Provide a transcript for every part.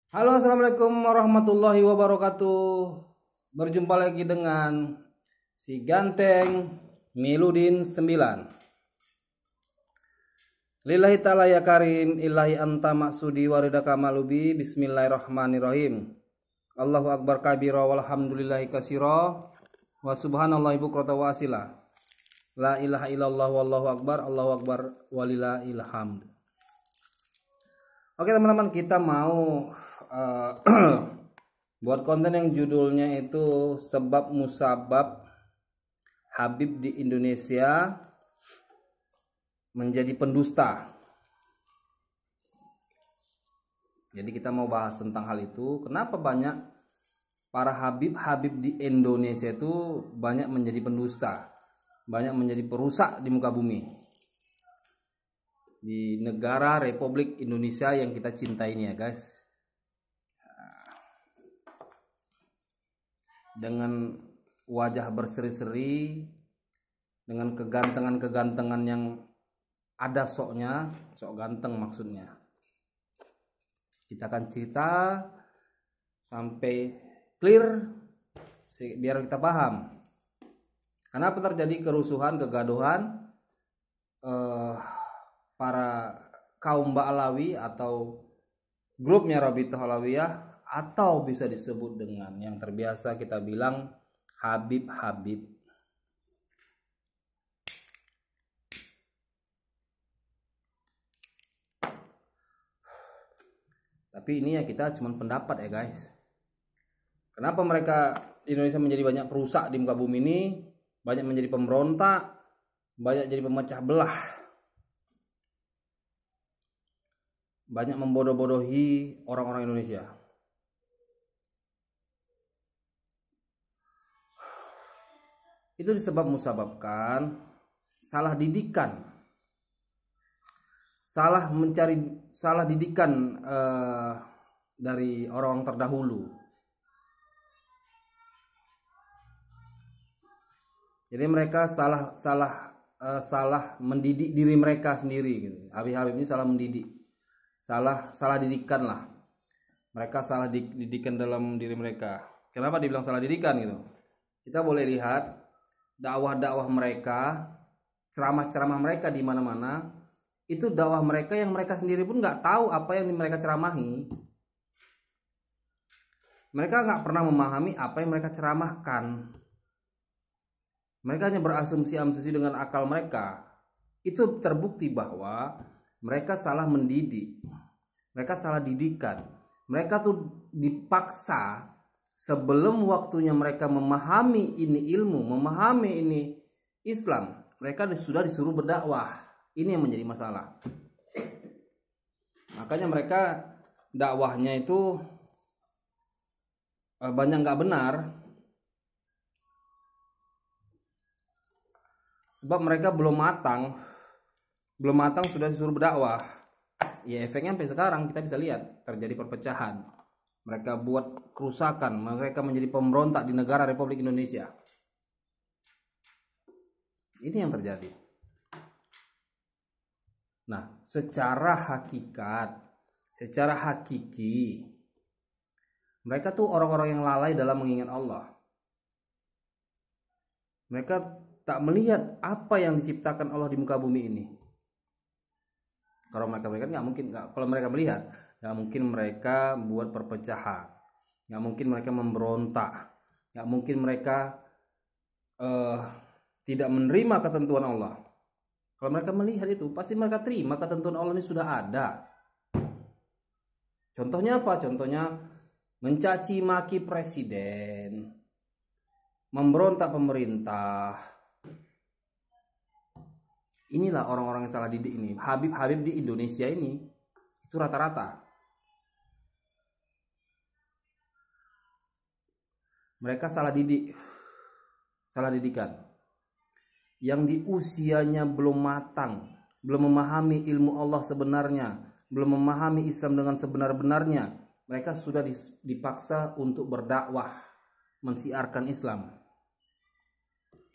Halo, assalamualaikum warahmatullahi wabarakatuh. Berjumpa lagi dengan si Ganteng Miludin 9. Lillahi ta'ala ya karim, ilahi anta maksudi warida kamalubi, bismillahirrahmanirrahim. Allahu akbar kabira walhamdulillahi kasira, wa subhanallahi bukrata wa asila. La ilaha illallah wallahu akbar walillahil hamd. Oke teman-teman, kita mau buat konten yang judulnya itu sebab musabab Habib di Indonesia menjadi pendusta. Jadi kita mau bahas tentang hal itu. Kenapa banyak para Habib di Indonesia itu banyak menjadi pendusta, banyak menjadi perusak di muka bumi, di negara Republik Indonesia yang kita cintai ini ya guys. Dengan wajah berseri-seri, dengan kegantengan yang ada soknya, sok ganteng maksudnya. Kita akan cerita sampai clear biar kita paham kenapa terjadi kerusuhan, kegaduhan para kaum Ba'alawi atau grupnya Rabithah Alawiyah, atau bisa disebut dengan yang terbiasa kita bilang Habib. Tapi ini ya kita cuma pendapat ya guys. Kenapa mereka Indonesia menjadi banyak perusak di muka bumi ini, banyak menjadi pemberontak, banyak jadi pemecah belah, banyak membodoh-bodohi orang-orang Indonesia. Itu disebabkan salah didikan, salah didikan dari orang terdahulu. Jadi mereka salah mendidik diri mereka sendiri gitu. Habib ini salah mendidik, salah didikan lah. Mereka salah didikan dalam diri mereka. Kenapa dibilang salah didikan gitu? Kita boleh lihat dakwah-dakwah mereka, ceramah-ceramah mereka di mana-mana, itu dakwah mereka yang mereka sendiri pun nggak tahu apa yang mereka ceramahi. Mereka nggak pernah memahami apa yang mereka ceramahkan. Mereka hanya berasumsi dengan akal mereka. Itu terbukti bahwa mereka salah mendidik, mereka salah didikan. Mereka tuh dipaksa. Sebelum waktunya mereka memahami ini ilmu, memahami ini Islam, mereka sudah disuruh berdakwah. Ini yang menjadi masalah. Makanya mereka dakwahnya itu banyak nggak benar. Sebab mereka belum matang sudah disuruh berdakwah. Ya efeknya sampai sekarang kita bisa lihat terjadi perpecahan. Mereka buat kerusakan, mereka menjadi pemberontak di negara Republik Indonesia. Ini yang terjadi. Nah, secara hakiki, mereka tuh orang-orang yang lalai dalam mengingat Allah. Mereka tak melihat apa yang diciptakan Allah di muka bumi ini. Kalau mereka melihat nggak mungkin mereka buat perpecahan, nggak mungkin mereka memberontak, nggak mungkin mereka tidak menerima ketentuan Allah. Kalau mereka melihat itu, pasti mereka terima ketentuan Allah ini sudah ada. Contohnya apa? Contohnya mencaci maki presiden, memberontak pemerintah. Inilah orang-orang yang salah didik ini. Habib di Indonesia ini itu rata-rata mereka salah didikan. Yang di usianya belum matang, belum memahami ilmu Allah sebenarnya, belum memahami Islam dengan sebenar-benarnya, mereka sudah dipaksa untuk berdakwah, mensiarkan Islam.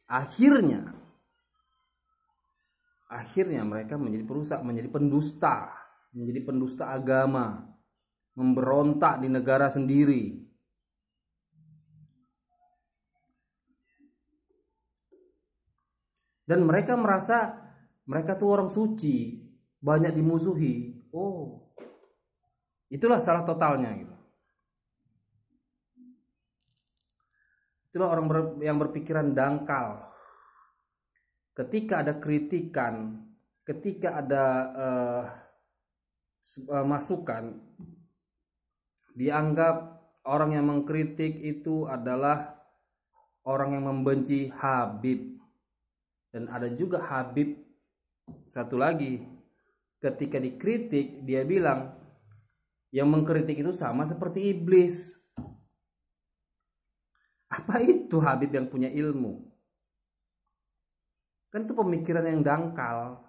Akhirnya mereka menjadi perusak, menjadi pendusta agama. memberontak di negara sendiri. Dan mereka merasa mereka tuh orang suci, banyak dimusuhi. Oh, itulah salah totalnya gitu. Itulah orang yang berpikiran dangkal. Ketika ada kritikan, ketika ada masukan, dianggap orang yang mengkritik itu adalah orang yang membenci Habib. Dan ada juga Habib satu lagi, ketika dikritik dia bilang yang mengkritik itu sama seperti iblis. Apa itu Habib yang punya ilmu? Kan itu pemikiran yang dangkal.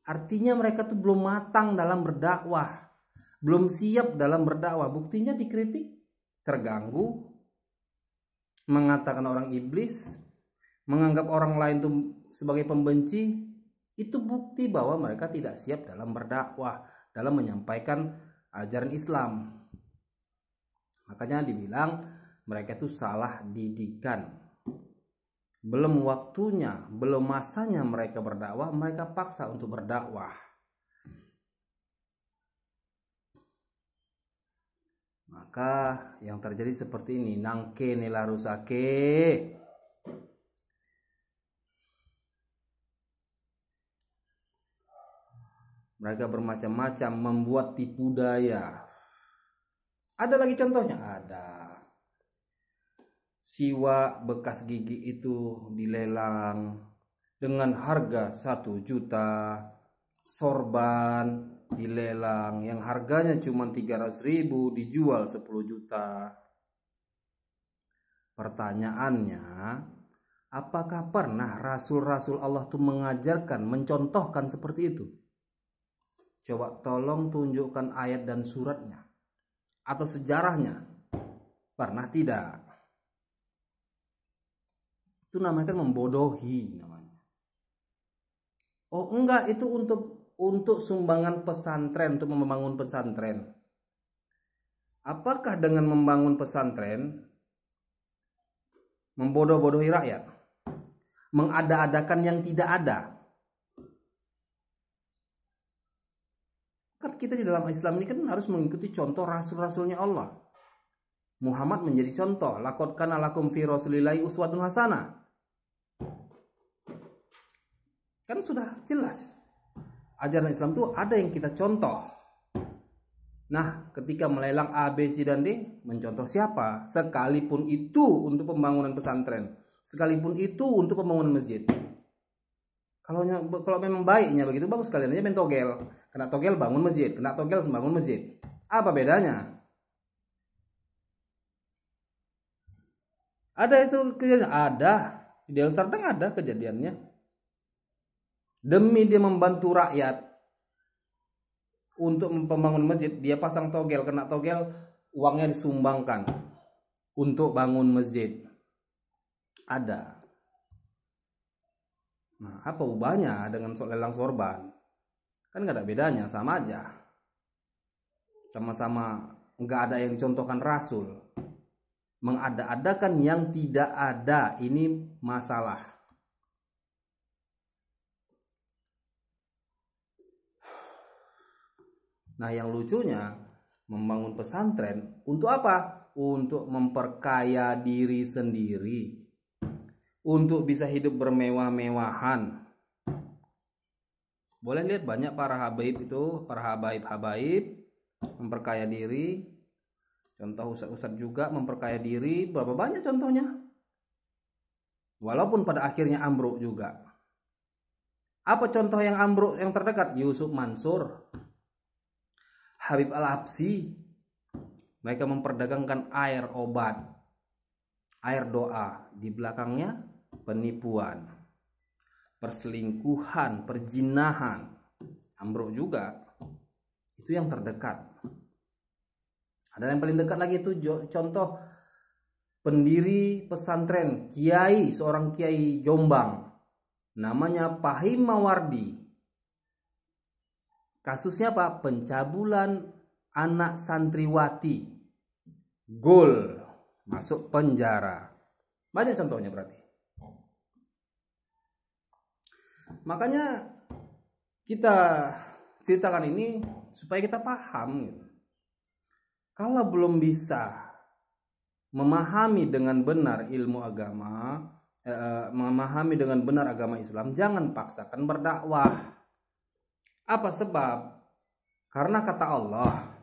Artinya mereka tuh belum matang dalam berdakwah, belum siap dalam berdakwah. Buktinya dikritik, terganggu, mengatakan orang iblis, menganggap orang lain tuh sebagai pembenci. Itu bukti bahwa mereka tidak siap dalam berdakwah, dalam menyampaikan ajaran Islam. Makanya dibilang mereka itu salah didikan. Belum waktunya, belum masanya mereka berdakwah, mereka paksa untuk berdakwah. Maka yang terjadi seperti ini, nangke nelarusake. Mereka bermacam-macam membuat tipu daya. Ada lagi contohnya? Ada. Siwa bekas gigi itu dilelang dengan harga 1 juta. Sorban dilelang yang harganya cuma 300.000 dijual 10 juta. Pertanyaannya, apakah pernah Rasul-Rasul Allah itu mengajarkan, mencontohkan seperti itu? Coba tolong tunjukkan ayat dan suratnya atau sejarahnya. Pernah tidak? Itu namanya kan membodohi namanya. Oh enggak, itu untuk sumbangan pesantren, untuk membangun pesantren. Apakah dengan membangun pesantren membodoh-bodohi rakyat? Mengada-adakan yang tidak ada? Kan kita di dalam Islam ini kan harus mengikuti contoh rasul-rasulnya Allah. Muhammad menjadi contoh. Laqad kana lakum fi rasulillahi uswatun hasanah. Kan sudah jelas. Ajaran Islam itu ada yang kita contoh. Nah, ketika melelang A, B, C, dan D, mencontoh siapa? Sekalipun itu untuk pembangunan pesantren, sekalipun itu untuk pembangunan masjid. Kalau memang baiknya begitu, bagus, kalian aja main togel. Kena togel bangun masjid, kena togel bangun masjid. Apa bedanya? Ada itu kejadian? Ada. Di Deli Serdang ada kejadiannya. Demi dia membantu rakyat untuk membangun masjid, dia pasang togel, kena togel, uangnya disumbangkan untuk bangun masjid. Ada. Nah, apa ubahnya dengan lelang sorban? Kan gak ada bedanya, sama aja. Sama-sama gak ada yang dicontohkan Rasul. Mengada-adakan yang tidak ada, ini masalah. Nah, yang lucunya, membangun pesantren untuk apa? Untuk memperkaya diri sendiri, untuk bisa hidup bermewah-mewahan. Boleh lihat banyak para habaib itu, para habaib memperkaya diri. Contoh ustadz juga memperkaya diri. Berapa banyak contohnya? Walaupun pada akhirnya ambruk juga. Apa contoh yang ambruk yang terdekat? Yusuf Mansur, Habib Al-Habsyi. Mereka memperdagangkan air obat, air doa. Di belakangnya penipuan, perselingkuhan, perjinahan. Ambruk juga. Itu yang terdekat. Ada yang paling dekat lagi itu contoh pendiri pesantren, kiai, seorang kiai Jombang. Namanya Pahim Mawardi. Kasusnya apa? Pencabulan anak santriwati, gol, masuk penjara. Banyak contohnya berarti. Makanya kita ceritakan ini supaya kita paham. Kalau belum bisa memahami dengan benar ilmu agama, memahami dengan benar agama Islam, jangan paksakan berdakwah. Apa sebab? Karena kata Allah,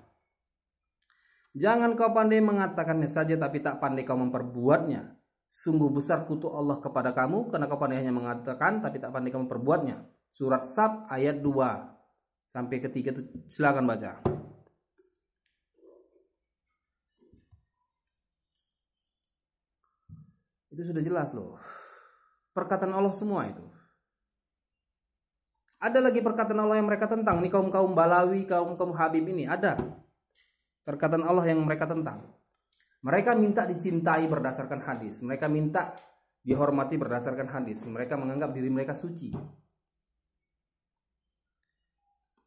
jangan kau pandai mengatakannya saja tapi tak pandai kau memperbuatnya. Sungguh besar kutuk Allah kepada kamu karena kau pandai hanya mengatakan tapi tak pandai kau memperbuatnya. Surat Sab ayat 2 sampai ketiga itu silakan baca. Itu sudah jelas loh. Perkataan Allah semua itu. Ada lagi perkataan Allah yang mereka tentang. Ini kaum-kaum Balawi, kaum-kaum Habib ini ada. Perkataan Allah yang mereka tentang. Mereka minta dicintai berdasarkan hadis. Mereka minta dihormati berdasarkan hadis. Mereka menganggap diri mereka suci.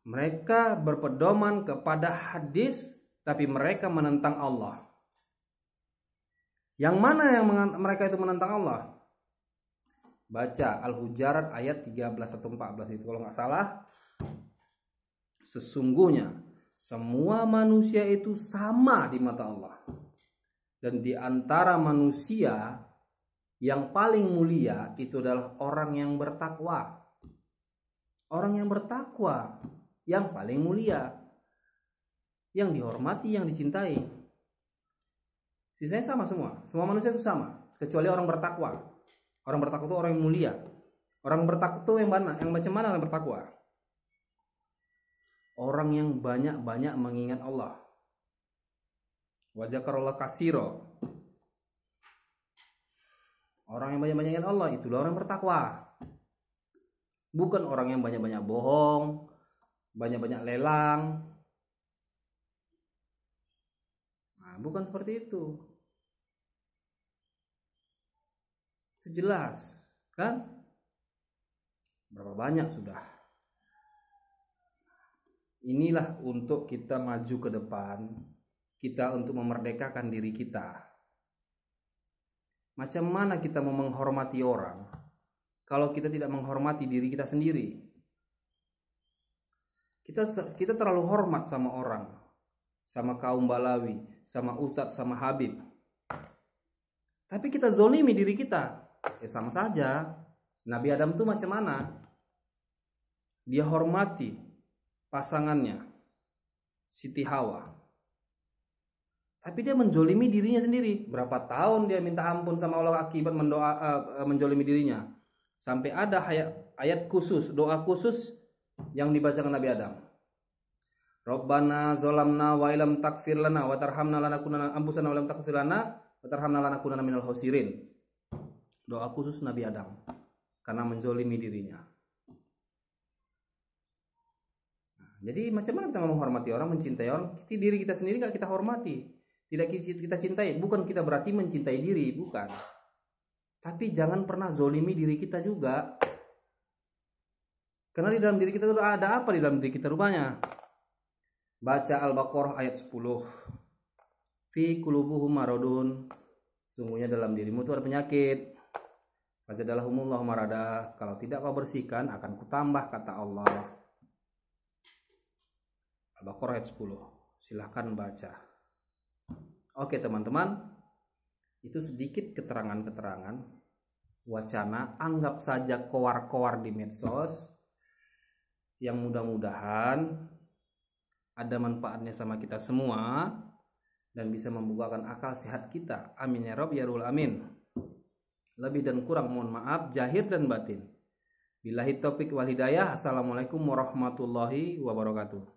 Mereka berpedoman kepada hadis, tapi mereka menentang Allah. Yang mana yang mereka itu menentang Allah? Baca Al-Hujarat ayat 13 atau 14 itu kalau nggak salah. Sesungguhnya semua manusia itu sama di mata Allah. Dan di antara manusia yang paling mulia itu adalah orang yang bertakwa. Orang yang bertakwa yang paling mulia, yang dihormati, yang dicintai. Sisanya sama semua. Semua manusia itu sama, kecuali orang bertakwa. Orang bertakwa itu orang yang mulia. Orang bertakwa itu yang mana? Yang macam mana orang bertakwa? Orang yang banyak-banyak mengingat Allah. Wa dzakarallaha katsira. Orang yang banyak-banyak ingat Allah itulah orang bertakwa. Bukan orang yang banyak-banyak bohong, banyak-banyak lelang. Nah, bukan seperti itu. Itu jelas, kan? Berapa banyak sudah. Inilah untuk kita maju ke depan, kita untuk memerdekakan diri kita. Macam mana kita mau menghormati orang kalau kita tidak menghormati diri kita sendiri? Kita terlalu hormat sama orang, sama kaum Balawi, sama ustadz, sama Habib. Tapi kita zolimi diri kita. Ya sama saja. Nabi Adam itu macam mana? Dia hormati pasangannya, Siti Hawa. Tapi dia menjolimi dirinya sendiri. Berapa tahun dia minta ampun sama Allah akibat menjolimi dirinya. Sampai ada ayat khusus, doa khusus yang dibacakan Nabi Adam. Rabbana zolamna wa ilam takfir lana wa tarhamna lanakunanna ambusana wa ilam takfir lana wa tarhamna lanakunanna minal khosirin. Doa khusus Nabi Adam karena menjolimi dirinya. Jadi macam mana kita menghormati orang, mencintai orang? Diri kita sendiri gak kita hormati, tidak kita cintai. Bukan kita berarti mencintai diri, bukan. Tapi jangan pernah zolimi diri kita juga. Karena di dalam diri kita ada apa di dalam diri kita rupanya? Baca Al-Baqarah ayat 10. Fi qulubuhum maradun. Sungguhnya dalam dirimu itu ada penyakit. Fazadalahumullahu marada. Kalau tidak kau bersihkan akan kutambah, kata Allah. Al-Baqarah ayat 10. Silahkan baca. Oke teman-teman, itu sedikit keterangan-keterangan wacana, anggap saja kowar-kowar di medsos yang mudah-mudahan ada manfaatnya sama kita semua dan bisa membukakan akal sehat kita. Amin ya Rabb ya Rabbal Amin. Lebih dan kurang mohon maaf zahir dan batin. Billahi taufik wal hidayah. Assalamualaikum warahmatullahi wabarakatuh.